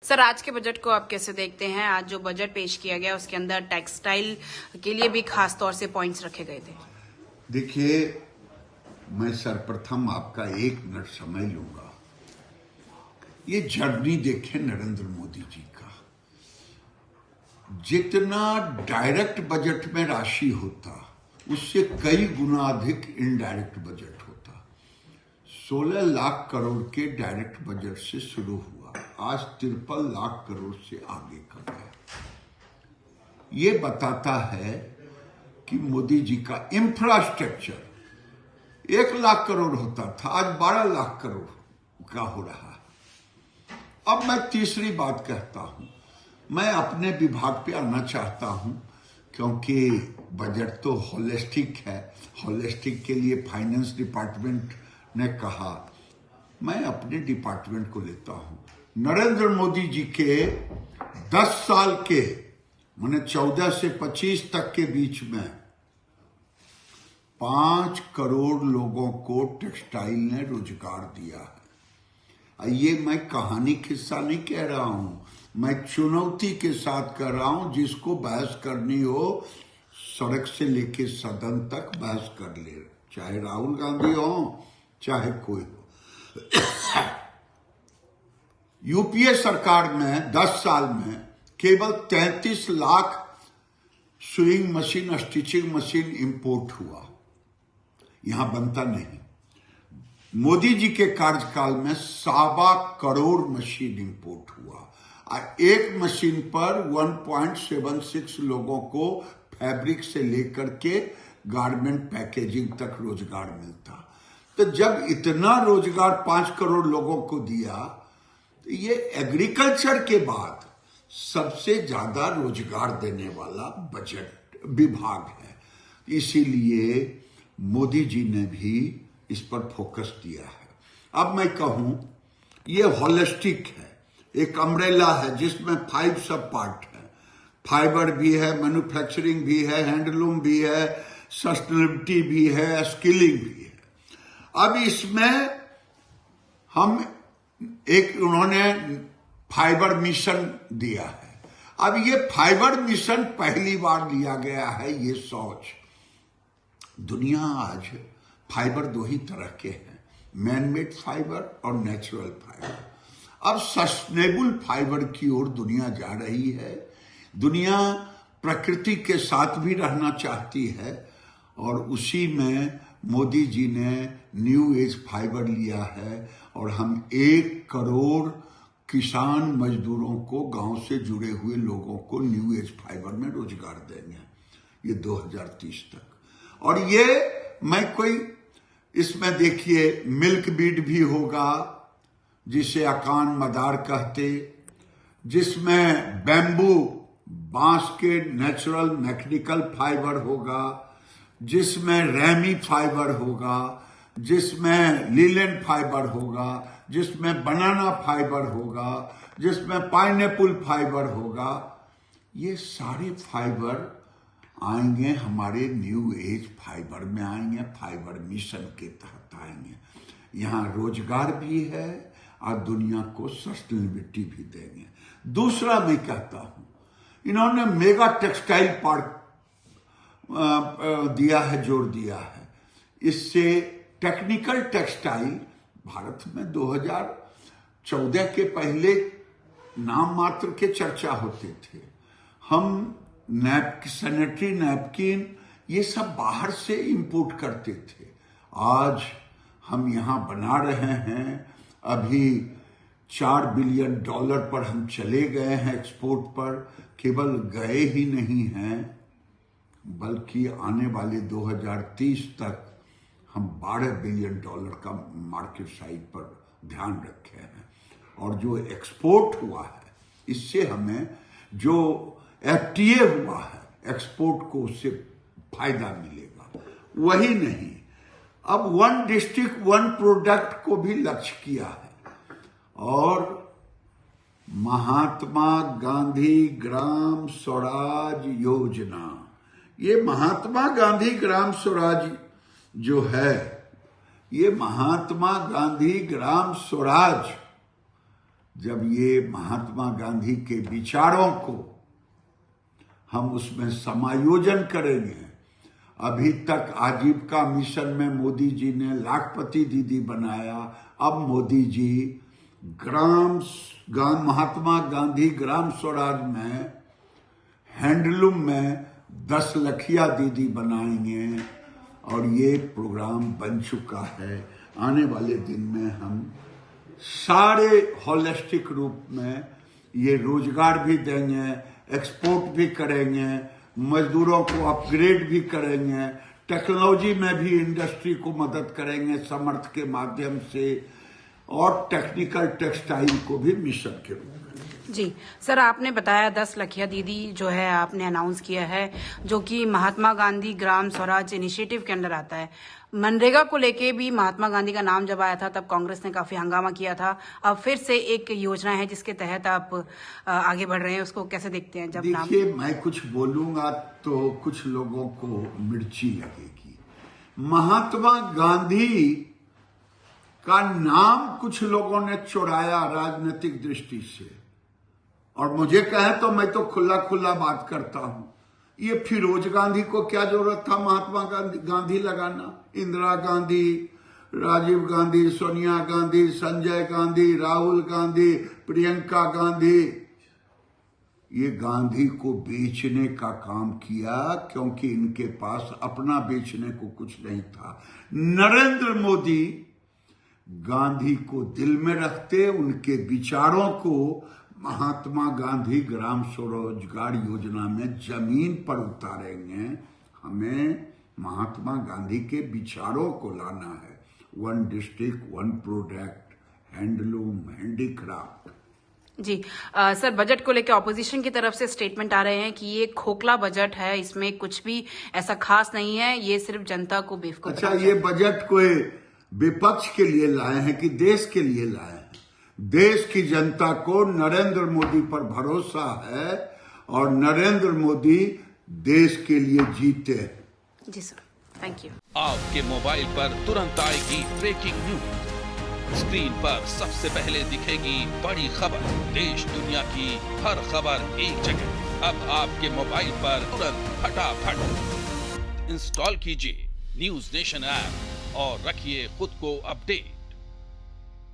Sir, आज के budget को आप कैसे देखते हैं? आज जो बजट पेश किया गया उसके अंदर टेक्सटाइल के लिए भी खास तौर से पॉइंट्स रखे गए थे। देखिए, मैं सर्वप्रथम आपका 1 मिनट समय लूंगा। ये जर्नी देखें नरेंद्र मोदी जी का। जितना डायरेक्ट बजट में राशि होता उससे कई गुना अधिक इनडायरेक्ट बजट होता। 16 लाख करोड़ के डायरेक्ट बजट से शुरू हुआ, आज 53 लाख करोड़ से आगे कर गया। ये बताता है कि मोदी जी का इंफ्रास्ट्रक्चर 1 लाख करोड़ होता था, आज 12 लाख करोड़ का हो रहा है। अब मैं तीसरी बात कहता हूं, मैं अपने विभाग पे आना चाहता हूं क्योंकि बजट तो होलिस्टिक है। होलिस्टिक के लिए फाइनेंस डिपार्टमेंट ने कहा, मैं अपने डिपार्टमेंट को लेता हूं। नरेंद्र मोदी जी के 10 साल के माने 14 से 25 तक के बीच में 5 करोड़ लोगों को टेक्सटाइल ने रोजगार दिया है। ये मैं कहानी किस्सा नहीं कह रहा हूं, मैं चुनौती के साथ कर रहा हूं। जिसको बहस करनी हो सड़क से लेके सदन तक बहस कर ले, चाहे राहुल गांधी हो चाहे कोई हो। यूपीए सरकार में 10 साल में केवल 33 lakh sewing machine, stitching machine import हुआ, यहां बनता नहीं। मोदी जी के कार्यकाल में 1.25 करोड़ मशीन इंपोर्ट हुआ और एक मशीन पर 1.76 लोगों को फैब्रिक से लेकर के गारमेंट पैकेजिंग तक रोजगार मिलता। तो जब इतना रोजगार 5 करोड़ लोगों को दिया, तो ये एग्रीकल्चर के बाद सबसे ज्यादा रोजगार देने वाला बजट विभाग है। इसीलिए मोदी जी ने भी इस पर फोकस दिया है। अब मैं कहूं, ये होलिस्टिक है, एक अम्ब्रेला है जिसमें 5 सब पार्ट है। फाइबर भी है, मैन्युफैक्चरिंग भी है, हैंडलूम भी है, सस्टेनेबिलिटी भी है, स्किलिंग भी है। अब इसमें हम उन्होंने फाइबर मिशन दिया है। अब ये फाइबर मिशन पहली बार लिया गया है। ये सोच, दुनिया आज फाइबर 2 ही तरह के हैं, मैन मेड फाइबर और नेचुरल फाइबर। अब सस्टेनेबल फाइबर की ओर दुनिया जा रही है। दुनिया प्रकृति के साथ भी रहना चाहती है और उसी में मोदी जी ने न्यू एज फाइबर लिया है और हम 1 करोड़ किसान मजदूरों को, गांव से जुड़े हुए लोगों को न्यू एज फाइबर में रोजगार देंगे, ये 2030 तक। और ये मैं कोई इसमें देखिए मिल्क बीड भी होगा जिसे अकान मदार कहते, जिसमें बैम्बू बांस के नेचुरल मैकेनिकल फाइबर होगा, जिसमें रैमी फाइबर होगा, जिसमें लीलन फाइबर होगा, जिसमें बनाना फाइबर होगा, जिसमें पाइनएप्पल फाइबर होगा। ये सारे फाइबर आएंगे हमारे न्यू एज फाइबर में आएंगे, फाइबर मिशन के तहत आएंगे। यहां रोजगार भी है और दुनिया को सस्टेनेबिलिटी भी देंगे। दूसरा मैं कहता हूं, इन्होंने मेगा टेक्सटाइल पार्क दिया है, जोर दिया है। इससे टेक्निकल टेक्सटाइल भारत में 2014 के पहले नाम मात्र के चर्चा होते थे। हम सैनिटरी नैपकिन ये सब बाहर से इंपोर्ट करते थे, आज हम यहां बना रहे हैं। अभी $4 बिलियन पर हम चले गए हैं एक्सपोर्ट पर। केवल गए ही नहीं हैं बल्कि आने वाले 2030 तक हम $12 बिलियन का मार्केट साइज पर ध्यान रखे हैं। और जो एक्सपोर्ट हुआ है, इससे हमें जो FTA हुआ है एक्सपोर्ट को, उससे फायदा मिलेगा। वही नहीं, अब 1 डिस्ट्रिक्ट 1 प्रोडक्ट को भी लक्ष्य किया है और महात्मा गांधी ग्राम स्वराज योजना, ये महात्मा गांधी ग्राम स्वराज जो है, ये महात्मा गांधी ग्राम स्वराज जब ये महात्मा गांधी के विचारों को हम उसमें समायोजन करेंगे। अभी तक आजीविका मिशन में मोदी जी ने लाखपति दीदी बनाया, अब मोदी जी महात्मा गांधी ग्राम स्वराज में हैंडलूम में 10 लखिया दीदी बनाएंगे और ये प्रोग्राम बन चुका है। आने वाले दिन में हम सारे होलिस्टिक रूप में ये रोजगार भी देंगे, एक्सपोर्ट भी करेंगे, मजदूरों को अपग्रेड भी करेंगे, टेक्नोलॉजी में भी इंडस्ट्री को मदद करेंगे समर्थ के माध्यम से, और टेक्निकल टेक्सटाइल को भी मिशन के रूप में। जी सर, आपने बताया 10 लखिया दीदी जो है आपने अनाउंस किया है, जो कि महात्मा गांधी ग्राम स्वराज इनिशिएटिव के अंडर आता है। मनरेगा को लेके भी महात्मा गांधी का नाम जब आया था तब कांग्रेस ने काफी हंगामा किया था। अब फिर से एक योजना है जिसके तहत आप आगे बढ़ रहे हैं, उसको कैसे देखते हैं? जब देखिए, मैं कुछ बोलूंगा तो कुछ लोगों को मिर्ची लगेगी। महात्मा गांधी का नाम कुछ लोगों ने चुराया राजनीतिक दृष्टि से, और मुझे कहे तो मैं तो खुला खुला बात करता हूं। ये फिरोज गांधी को क्या जरूरत था महात्मा गांधी लगाना? इंदिरा गांधी, राजीव गांधी, सोनिया गांधी, संजय गांधी, राहुल गांधी, प्रियंका गांधी, ये गांधी को बेचने का काम किया, क्योंकि इनके पास अपना बेचने को कुछ नहीं था। नरेंद्र मोदी गांधी को दिल में रखते, उनके विचारों को महात्मा गांधी ग्राम स्वरोजगार योजना में जमीन पर उतारेंगे। हमें महात्मा गांधी के विचारों को लाना है। 1 डिस्ट्रिक्ट 1 प्रोडक्ट, हैंडलूम, हैंडीक्राफ्ट। जी सर, बजट को लेकर ऑपोजिशन की तरफ से स्टेटमेंट आ रहे हैं कि ये खोखला बजट है, इसमें कुछ भी ऐसा खास नहीं है, ये सिर्फ जनता को बेवकूफ। अच्छा, ये बजट कोई विपक्ष के लिए लाए हैं कि देश के लिए लाए हैं? देश की जनता को नरेंद्र मोदी पर भरोसा है और नरेंद्र मोदी देश के लिए जीते। जी सर, थैंक यू। आपके मोबाइल पर तुरंत आएगी ब्रेकिंग न्यूज। स्क्रीन पर सबसे पहले दिखेगी बड़ी खबर। देश दुनिया की हर खबर एक जगह। अब आपके मोबाइल पर तुरंत फटाफट इंस्टॉल कीजिए न्यूज नेशन ऐप और रखिए खुद को अपडेट।